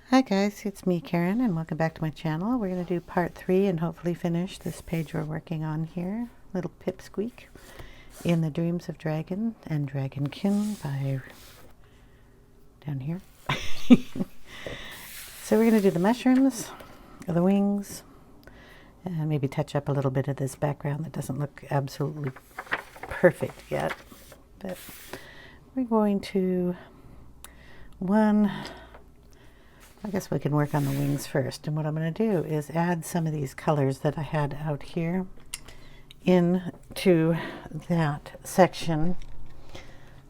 Hi guys, it's me Karen and welcome back to my channel. We're going to do part 3 and hopefully finish this page we're working on here. Little Pipsqueak in the Dreams of Dragon and Dragonkin by down here. So we're going to do the mushrooms, the wings, and maybe touch up a little bit of this background that doesn't look absolutely perfect yet. But we're going to I guess we can work on the wings first. And what I'm going to do is add some of these colors that I had out here into that section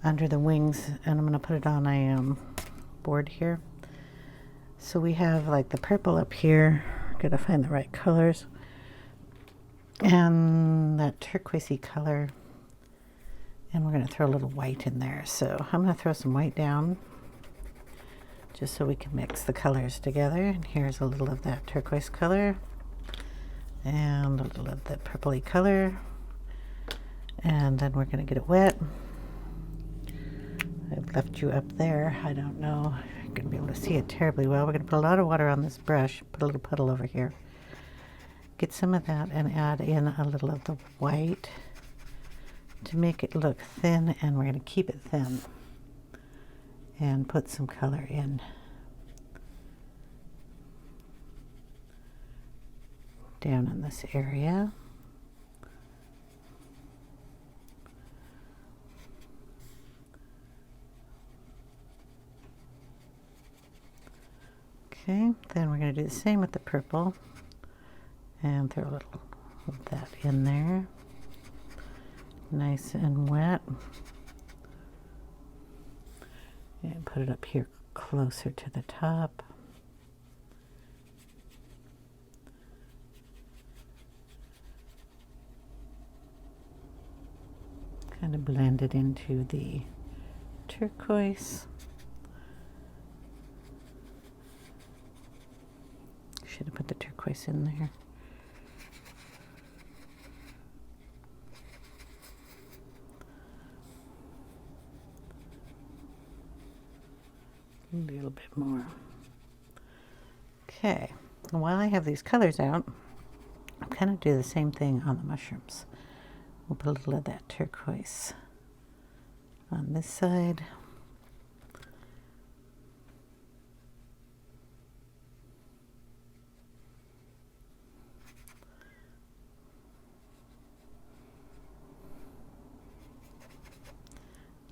under the wings. And I'm going to put it on a board here. So we have like the purple up here. Got to find the right colors. And that turquoisey color. And we're going to throw a little white in there. So I'm going to throw some white down, just so we can mix the colors together. And here's a little of that turquoise color and a little of the purpley color, and then we're going to get it wet. I've left you up there. I don't know if you're going to be able to see it terribly well. We're going to put a lot of water on this brush, put a little puddle over here, get some of that and add in a little of the white to make it look thin, and we're going to keep it thin and put some color in down in this area. Okay, then we're going to do the same with the purple and throw a little of that in there, nice and wet. And put it up here closer to the top. Kind of blend it into the turquoise. Should have put the turquoise in there. A little bit more. Okay, and while I have these colors out, I'm going to do the same thing on the mushrooms. We'll put a little of that turquoise on this side.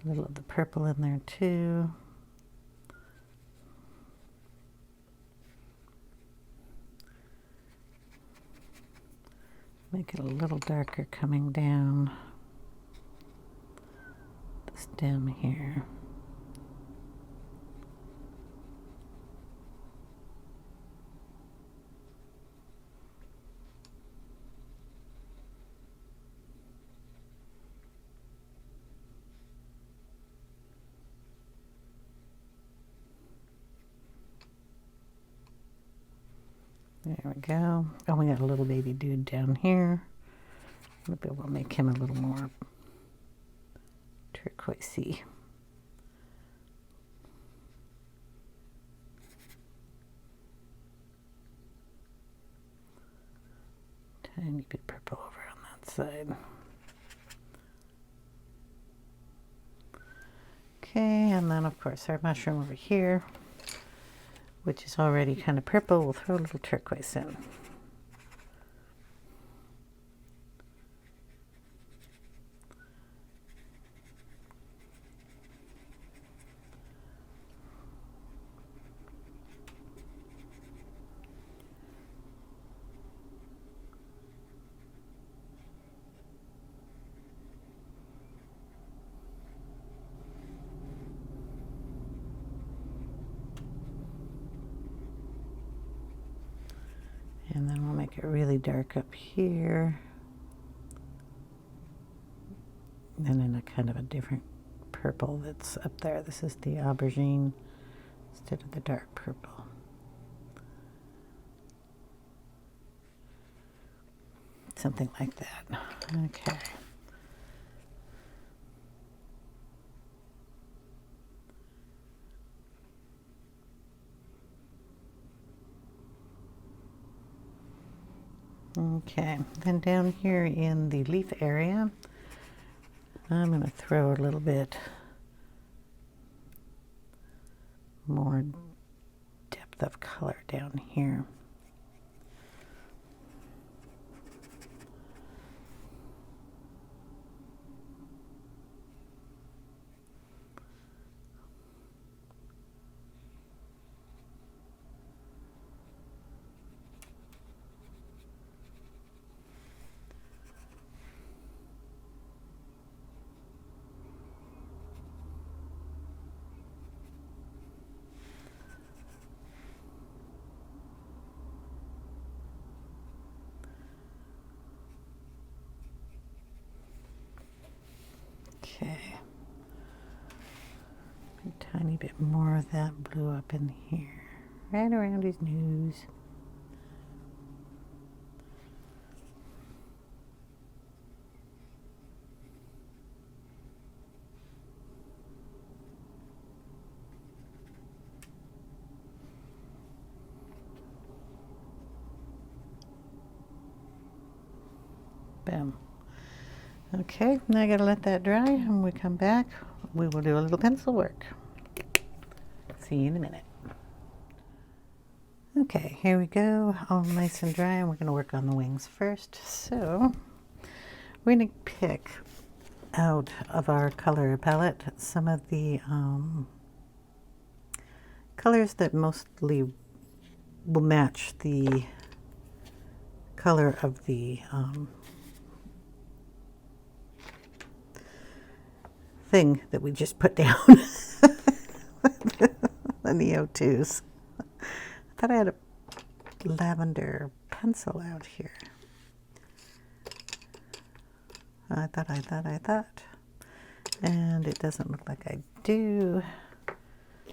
A little of the purple in there too. Make it a little darker coming down the stem here. There we go. Oh, we got a little baby dude down here. Maybe we'll make him a little more turquoisey. Tiny bit purple over on that side. Okay, and then of course our mushroom over here, which is already kind of purple, we'll throw a little turquoise in. And then we'll make it really dark up here. And then a kind of a different purple that's up there. This is the aubergine instead of the dark purple. Something like that. Okay. Okay, then down here in the leaf area, I'm going to throw a little bit more depth of color down here. Okay, a tiny bit more of that blue up in here, right around his nose. Bam. Okay, now I gotta let that dry, and when we come back, we will do a little pencil work. See you in a minute. Okay, here we go, all nice and dry, and we're gonna work on the wings first. So, we're gonna pick out of our color palette some of the colors that mostly will match the color of the thing that we just put down, the Neo 2s. I thought I had a lavender pencil out here. I thought. And it doesn't look like I do.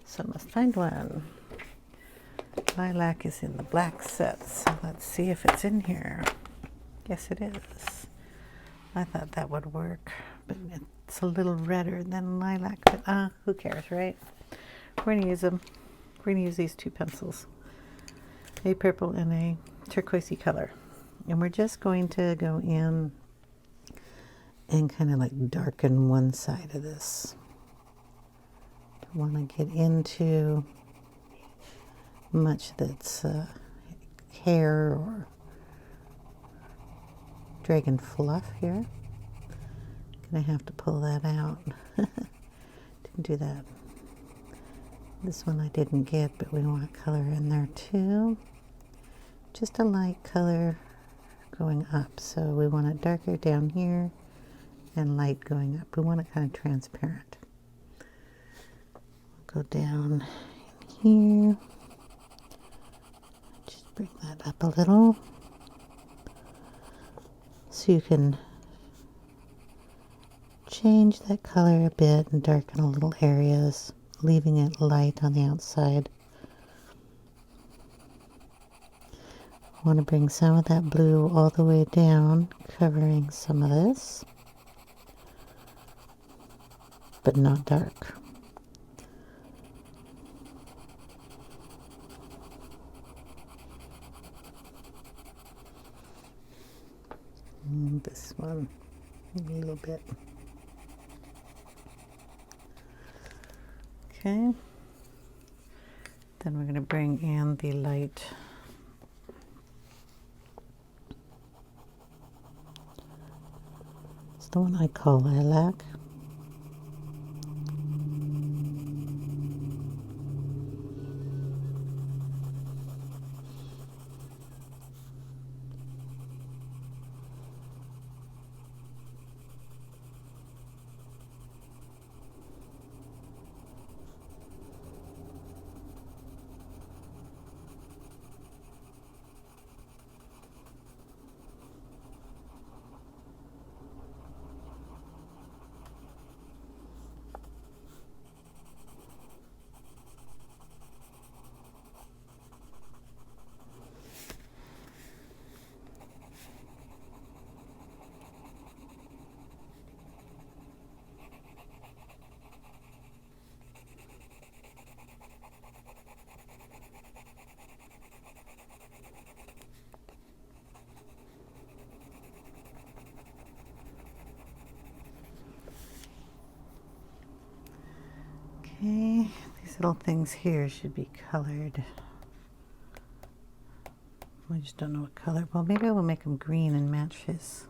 So I must find one. Lilac is in the black set, so let's see if it's in here. Yes, it is. I thought that would work, but it's a little redder than lilac, but who cares, right? We're gonna use them. We're gonna use these two pencils, a purple and a turquoisey color. And we're just going to go in and kind of like darken one side of this. I want to get into much that's hair or dragon fluff here. Gonna have to pull that out. Didn't do that. This one I didn't get, but we want color in there too. Just a light color going up. So we want it darker down here and light going up. We want it kind of transparent. Go down in here. Just bring that up a little so you can change that color a bit and darken a little areas, leaving it light on the outside. I want to bring some of that blue all the way down, covering some of this, but not dark. And this one, a little bit. Okay. Then we're going to bring in the light. It's the one I call lilac. little things here should be colored. I just don't know what color. Well, maybe we'll make them green and match his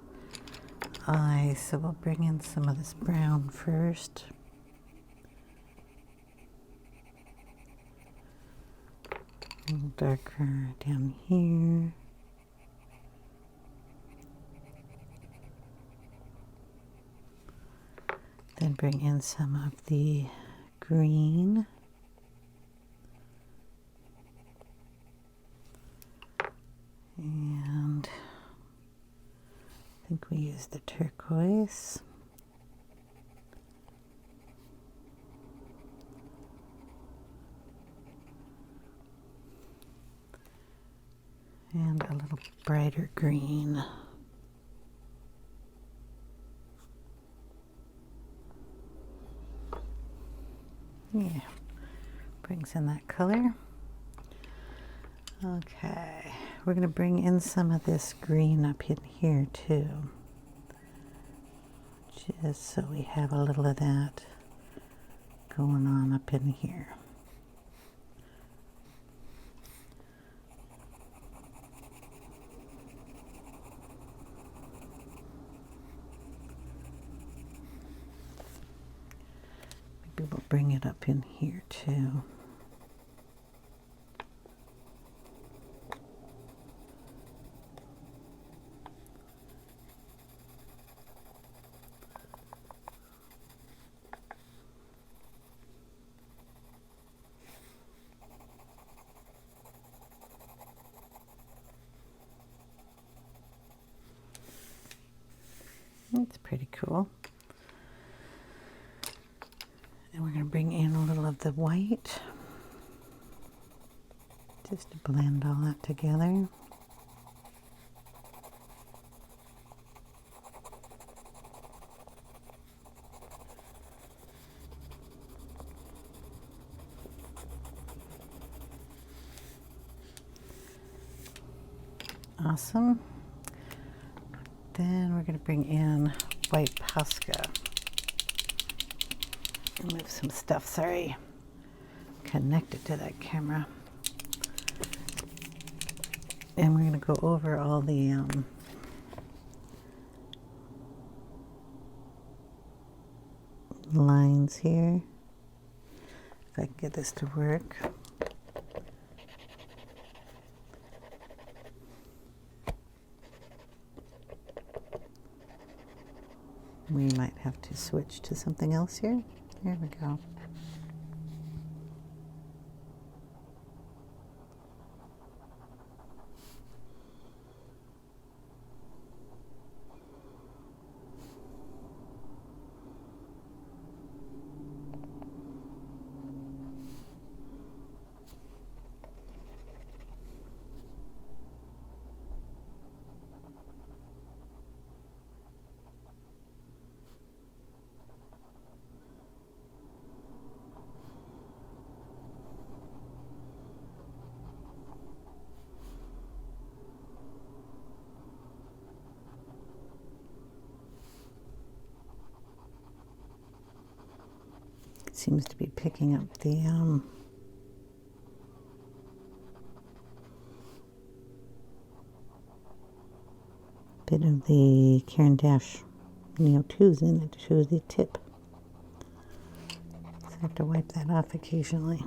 eyes. So we'll bring in some of this brown first. A little darker down here. Then bring in some of the green. And I think we use the turquoise. And a little brighter green. Yeah, brings in that color. Okay, we're going to bring in some of this green up in here too. Just so we have a little of that going on up in here. Maybe we'll bring it up in here too. That's pretty cool. And we're going to bring in a little of the white, just to blend all that together. Awesome. Then we're going to bring in white posca. Move some stuff, sorry, connected to that camera. And we're going to go over all the lines here. If I can get this to work. We might have to switch to something else here. There we go. Seems to be picking up the bit of the Caran Neo 2s in it to show the tip. So I have to wipe that off occasionally.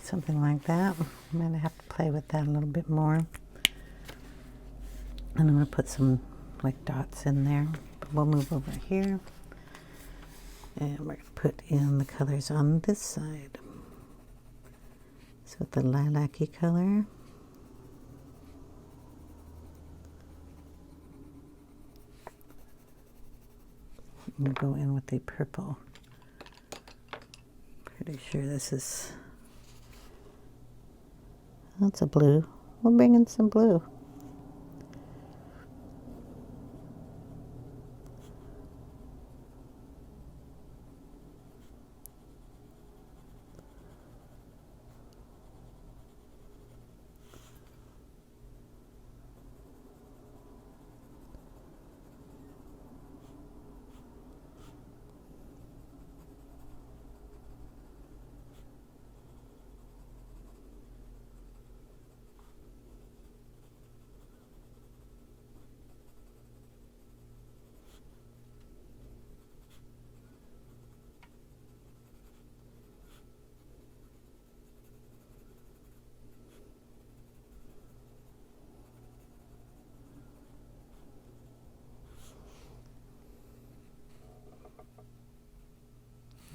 something like that. I'm going to have to play with that a little bit more. And I'm going to put some like dots in there. But we'll move over here. And we're going to put in the colors on this side. So with the lilac-y color. We'll go in with the purple. Pretty sure this is, that's a blue. We'll bring in some blue.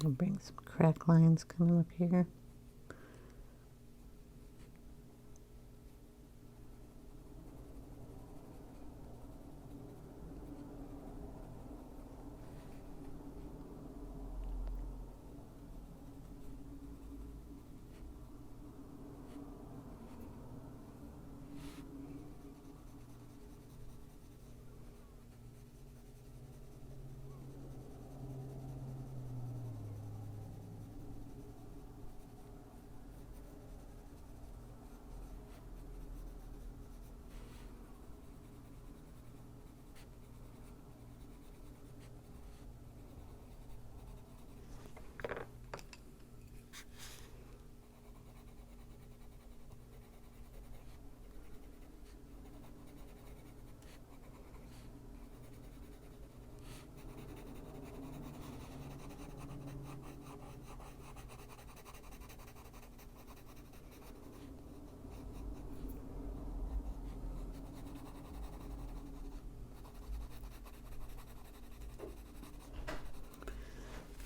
I'll bring some crack lines coming up here.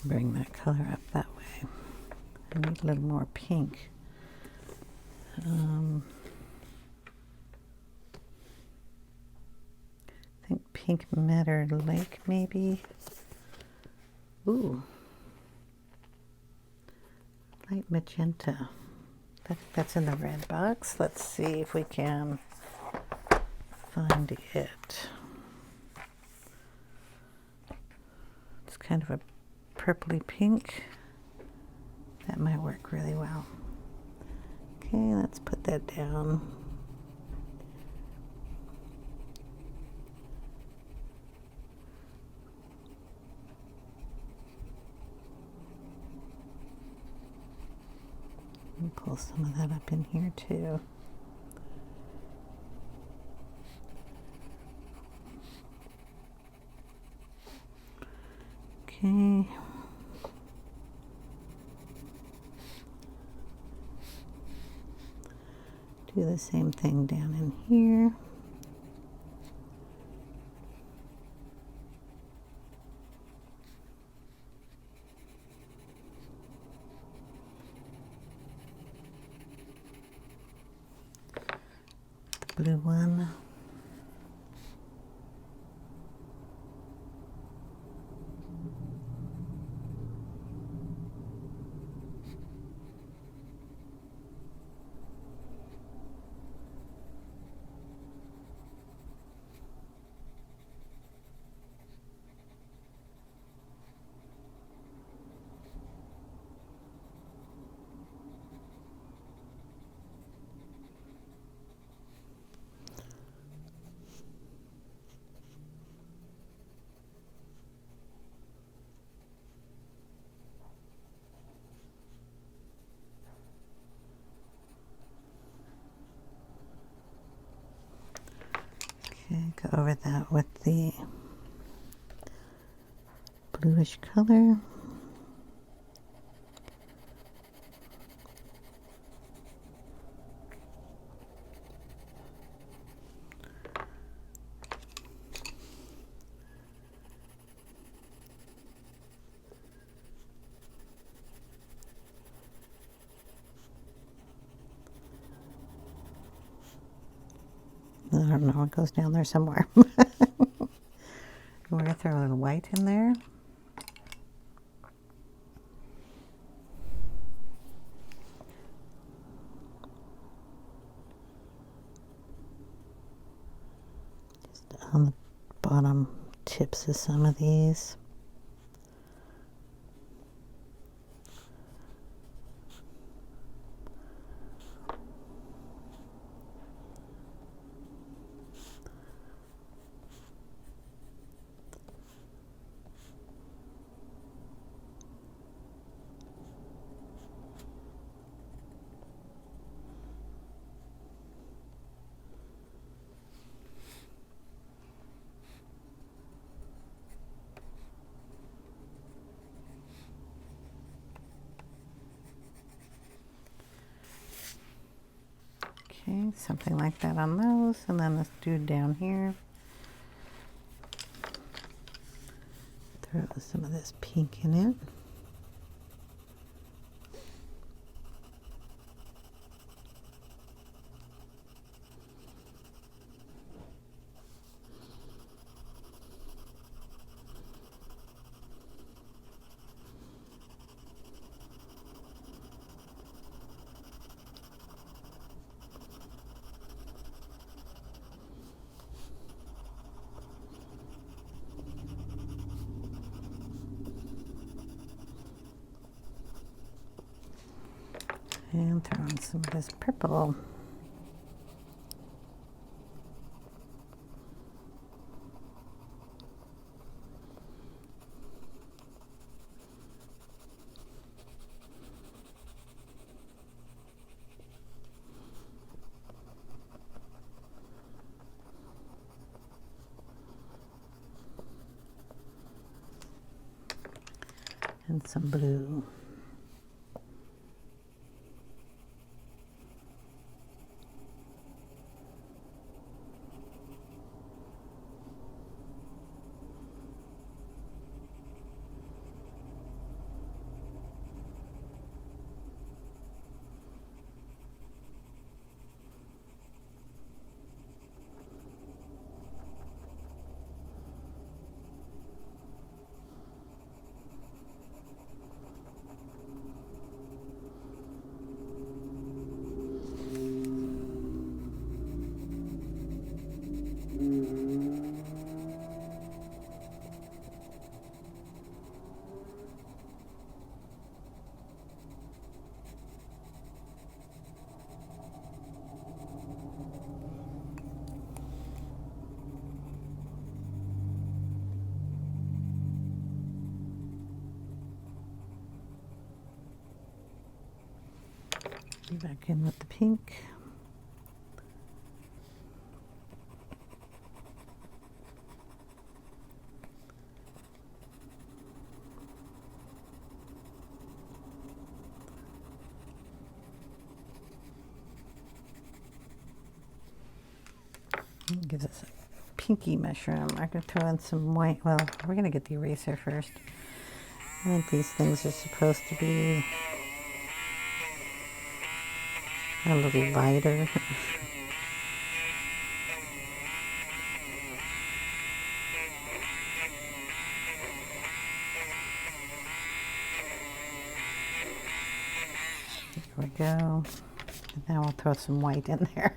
Bring that color up that way. I need a little more pink. I think Pink Meadow Lake maybe. Ooh. Light magenta. I think that's in the red box. Let's see if we can find it. It's kind of a purpley pink. That might work really well. Okay, let's put that down. And pull some of that up in here too. Okay. Do the same thing down in here. The blue one. Okay, go over that with the bluish color. don't know, it goes down there somewhere. We're going to throw a little white in there. Just on the bottom tips of some of these. Okay, something like that on those, and then this dude down here. Throw some of this pink in it. And throw in some of this purple. And some blue. Back in with the pink. It gives us a pinky mushroom. I'm going to throw in some white. Well, we're going to get the eraser first. I think these things are supposed to be a little lighter. There we go. And now we'll throw some white in there.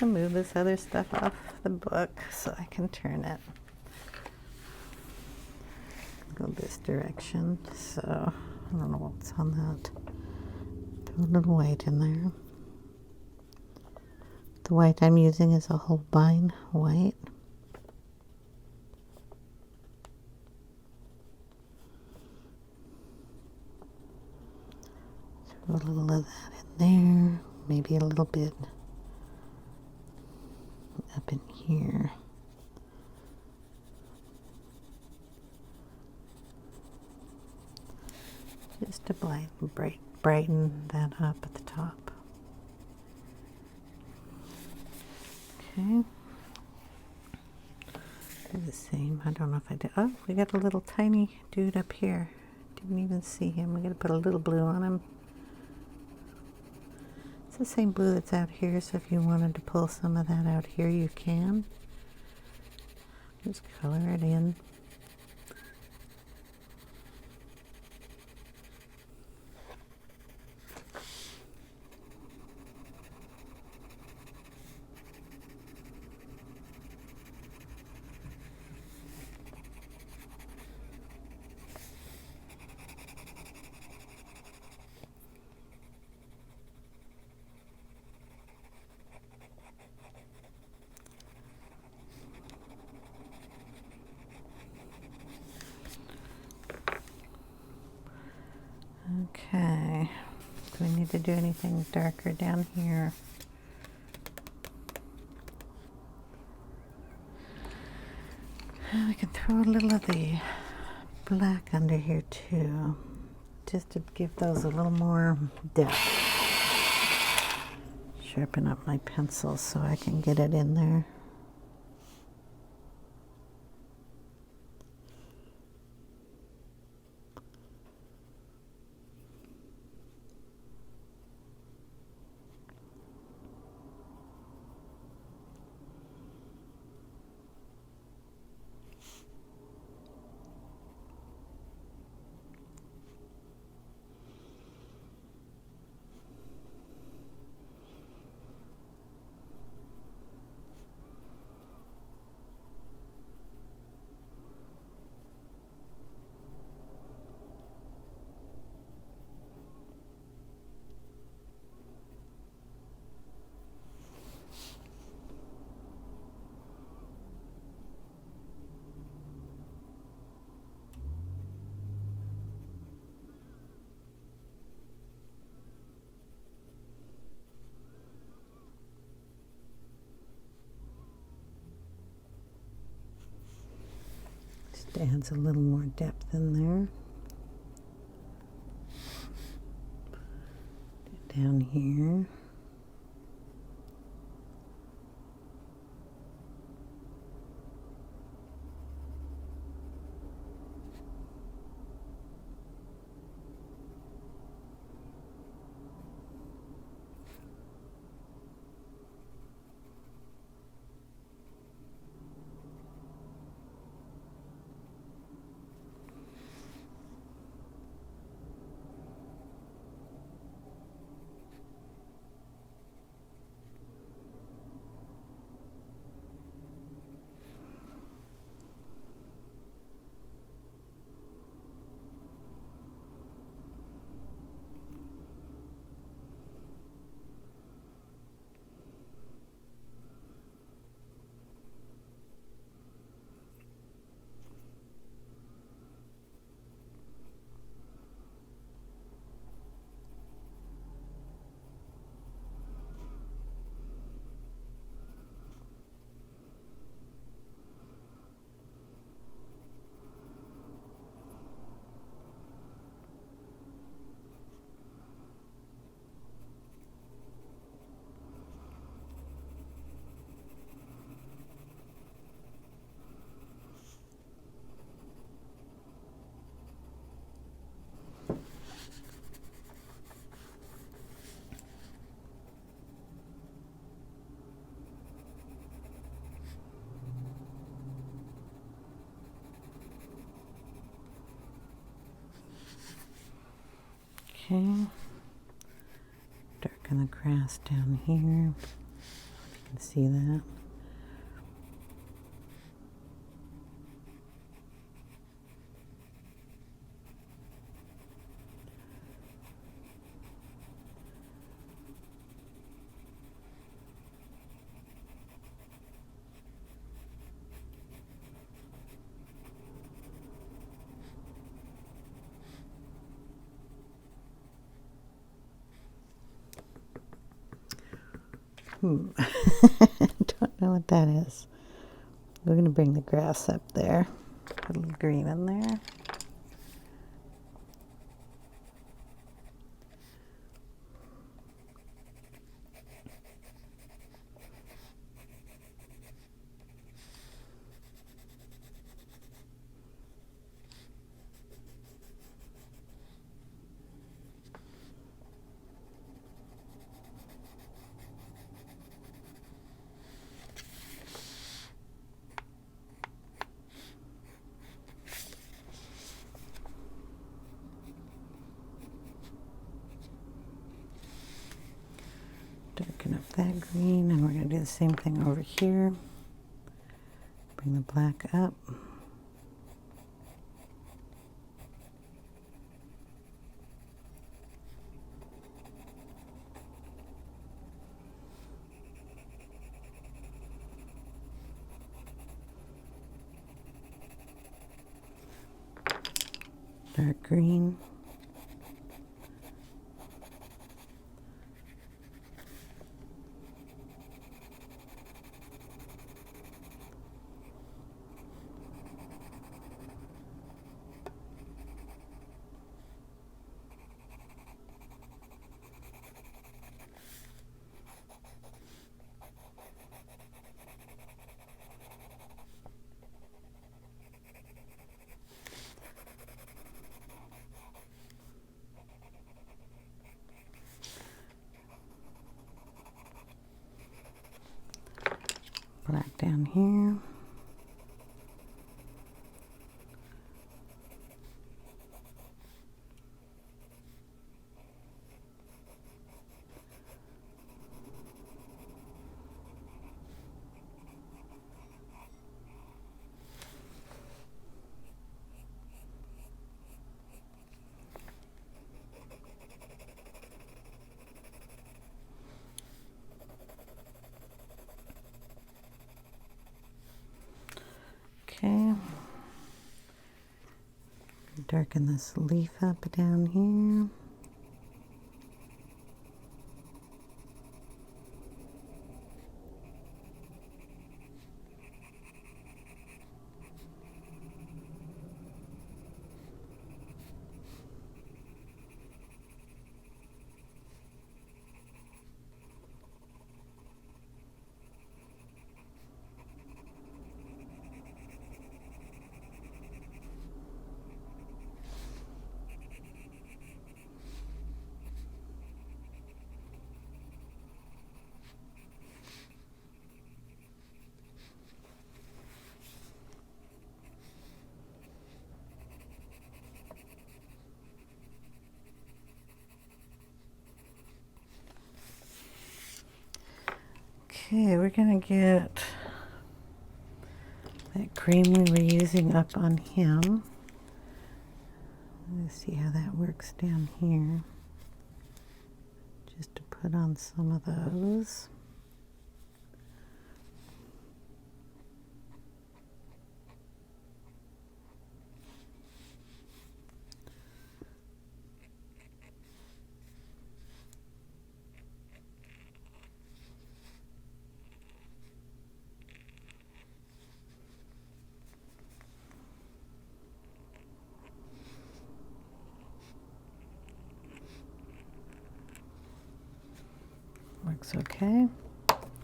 I'll move this other stuff off the book so I can turn it. Go this direction. So I don't know what's on that. Throw a little white in there. The white I'm using is a Holbein white. Throw a little of that in there. Maybe a little bit up in here. Just to brighten that up at the top. Okay. Do the same. I don't know if I did. Oh, we got a little tiny dude up here. Didn't even see him. We got to put a little blue on him. the same blue that's out here, so if you wanted to pull some of that out here, you can. Just color it in. Okay, do we need to do anything darker down here? We can throw a little of the black under here too, just to give those a little more depth. Sharpen up my pencil so I can get it in there. Just adds a little more depth in there. Down here. Okay, darken the grass down here. You can see that. Don't know what that is. We're going to bring the grass up there. Put a little green in there. darken up that green, and we're going to do the same thing over here. Bring the black up. Dark green. Black down here. Okay, darken this leaf up down here. Okay, we're going to get that cream we were using up on him. Let's see how that works down here. Just to put on some of those. Looks okay.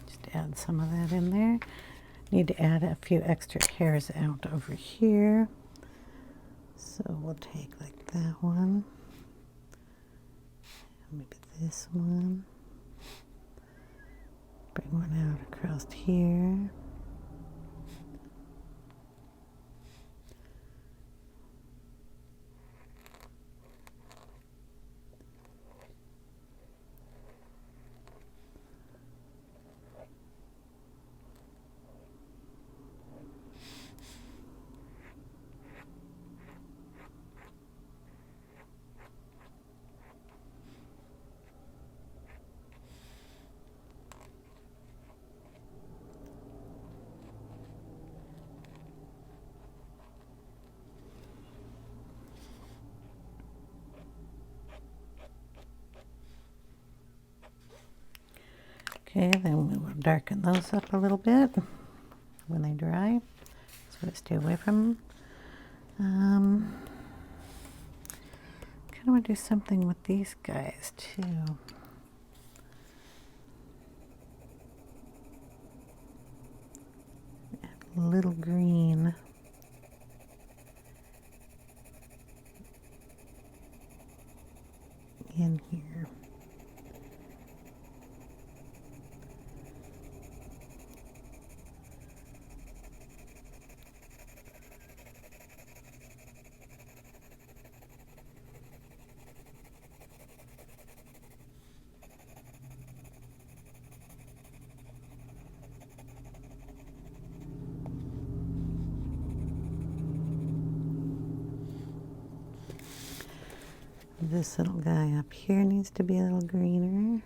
Just add some of that in there. Need to add a few extra hairs out over here. So we'll take like that one. Maybe this one. Bring one out across here. Okay, then we will darken those up a little bit when they dry, so to stay away from them. Kind of want to do something with these guys too. Add a little green. In here. This little guy up here needs to be a little greener.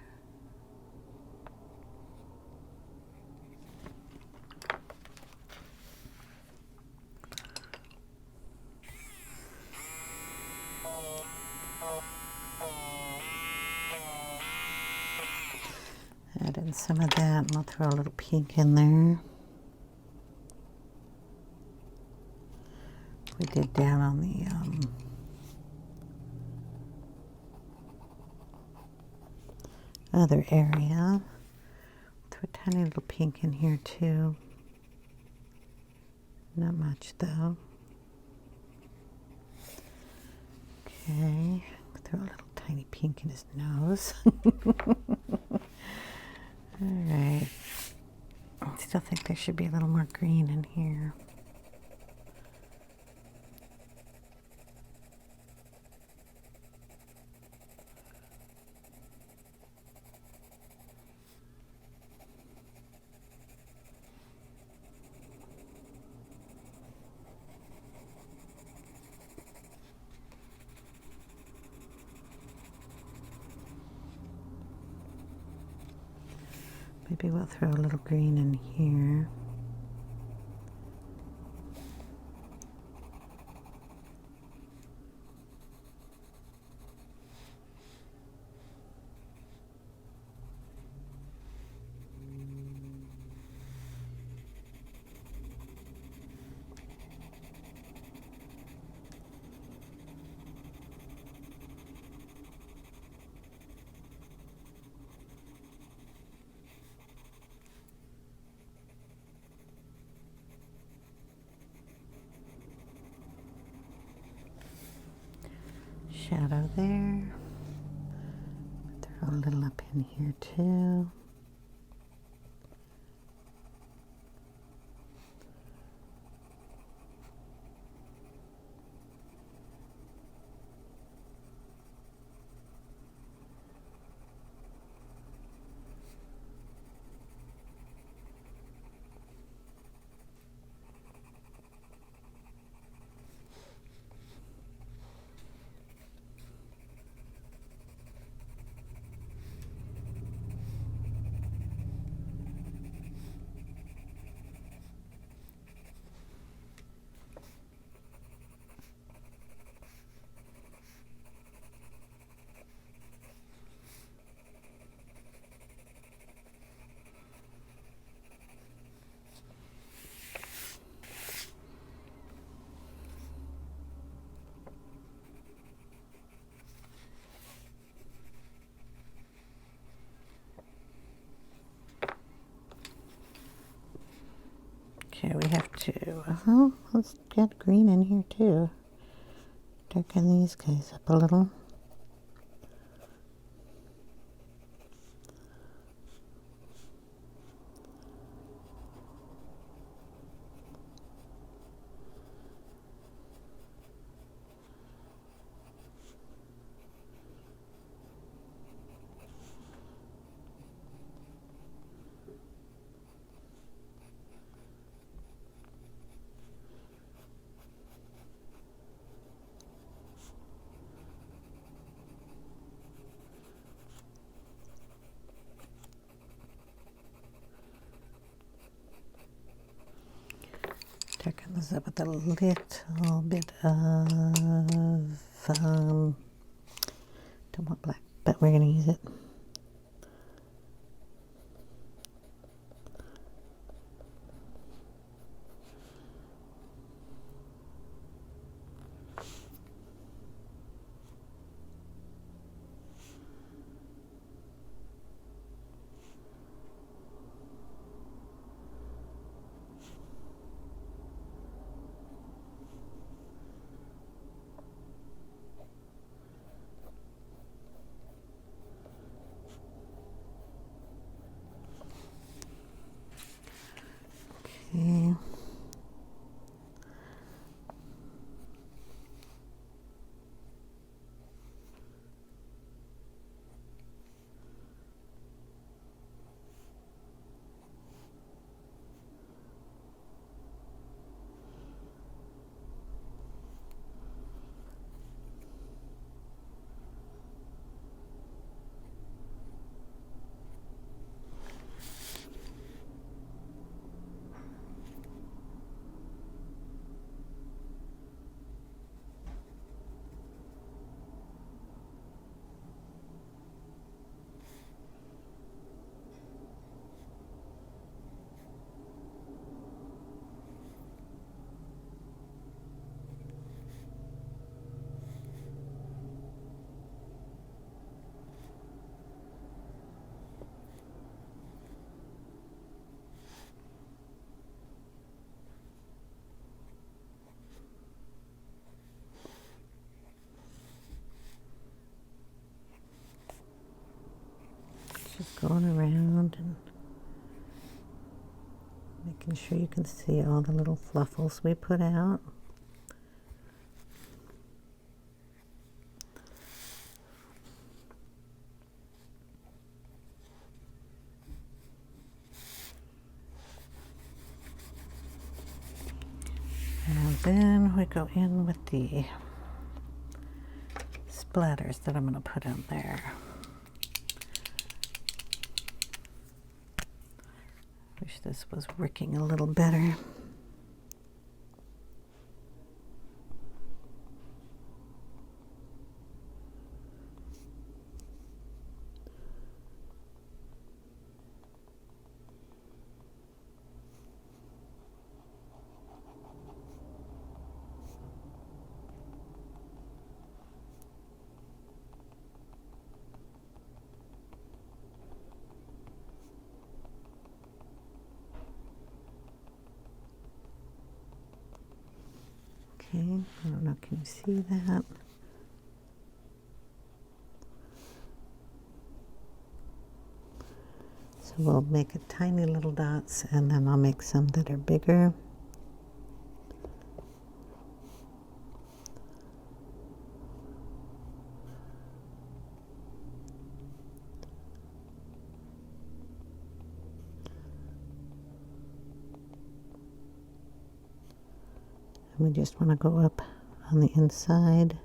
Add in some of that, and I'll throw a little pink in there. We did down on the other area. Throw a tiny little pink in here too. Not much though. Okay, throw a little tiny pink in his nose. Alright, I still think there should be a little more green in here. Maybe we'll throw a little green in here. Shadow there. Throw a little up in here too. Okay, we have to, let's get green in here too. Darken these guys up a little. Darken this up with a little bit of, don't want black, but we're going to use it. Just going around and making sure you can see all the little fluffles we put out. And then we go in with the splatters that I'm going to put in there. Wish this was working a little better. Okay, I don't know, can you see that? So we'll make it tiny little dots, and then I'll make some that are bigger. We just want to go up on the inside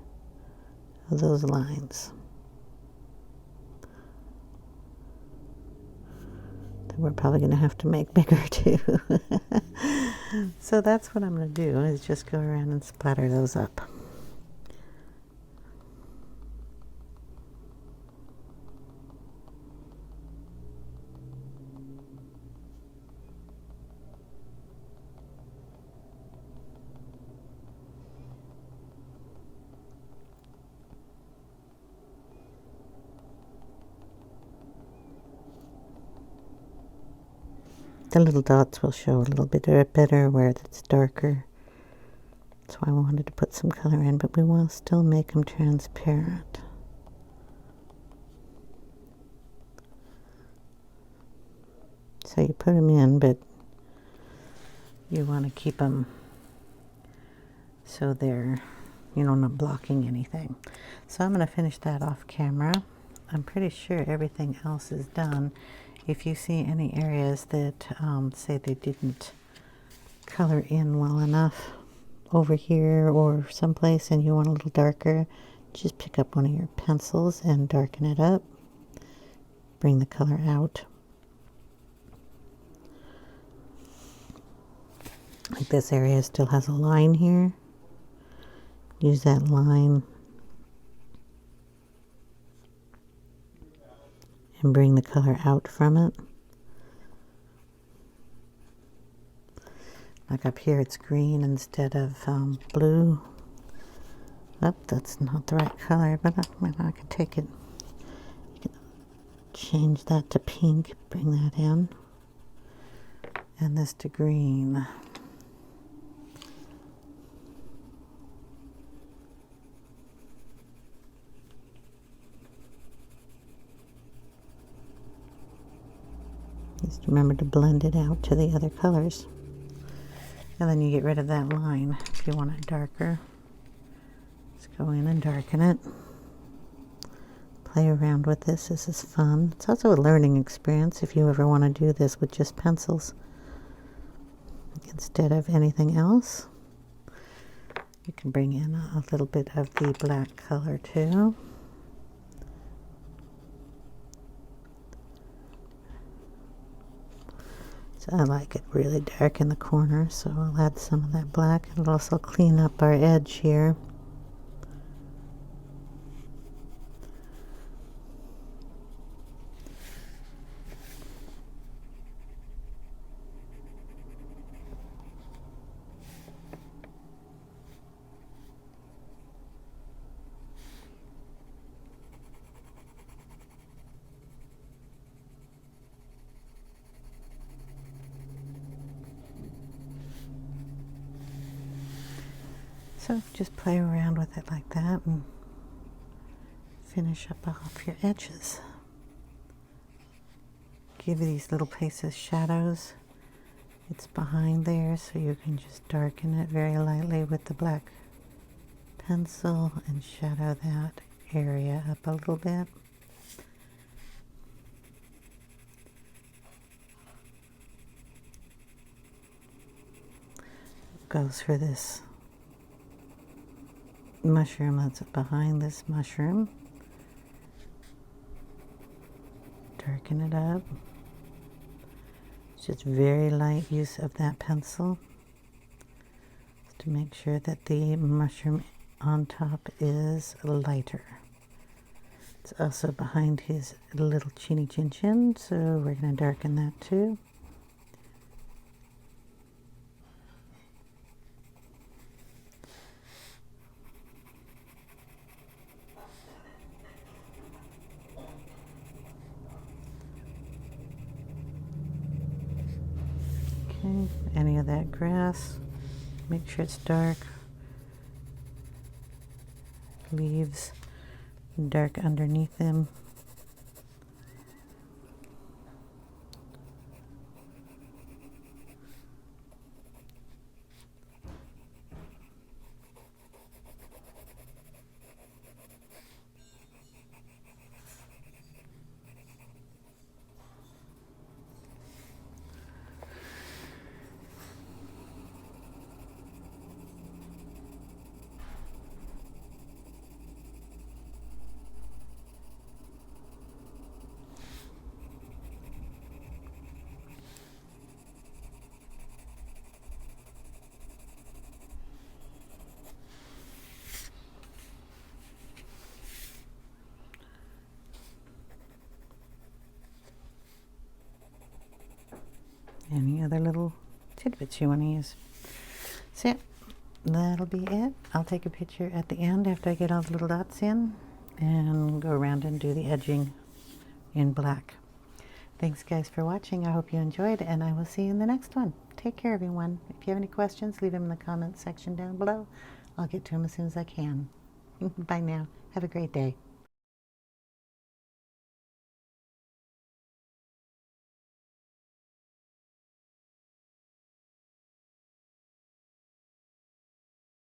of those lines. That we're probably going to have to make bigger too. So that's what I'm going to do, is just go around and splatter those up. The little dots will show a little bit better where it's darker. That's why I wanted to put some color in, but we will still make them transparent. So you put them in, but you want to keep them so they're, not blocking anything. So I'm going to finish that off camera. I'm pretty sure everything else is done. If you see any areas that say they didn't color in well enough over here or someplace and you want a little darker, just pick up one of your pencils and darken it up. Bring the color out. Like this area still has a line here. Use that line and bring the color out from it. Like up here it's green instead of blue. Oh, that's not the right color, but I can take it. You can change that to pink, bring that in. And this to green. Just remember to blend it out to the other colors. And then you get rid of that line if you want it darker. Just go in and darken it. Play around with this. This is fun. It's also a learning experience if you ever want to do this with just pencils instead of anything else. You can bring in a little bit of the black color too. So I like it really dark in the corner, so I'll add some of that black. It'll also clean up our edge here. So just play around with it like that and finish up off your edges. give these little places shadows. It's behind there, so you can just darken it very lightly with the black pencil and shadow that area up a little bit. Goes for this mushroom that's behind this mushroom. Darken it up. It's just very light use of that pencil to make sure that the mushroom on top is lighter. It's also behind his little chinny chin chin, so we're going to darken that too. Okay, any of that grass, make sure it's dark. Leaves, dark underneath them. Any other little tidbits you want to use. So yeah, that'll be it. I'll take a picture at the end after I get all the little dots in and go around and do the edging in black. Thanks guys for watching. I hope you enjoyed, and I will see you in the next one. Take care everyone. If you have any questions, leave them in the comments section down below. I'll get to them as soon as I can. Bye now. Have a great day.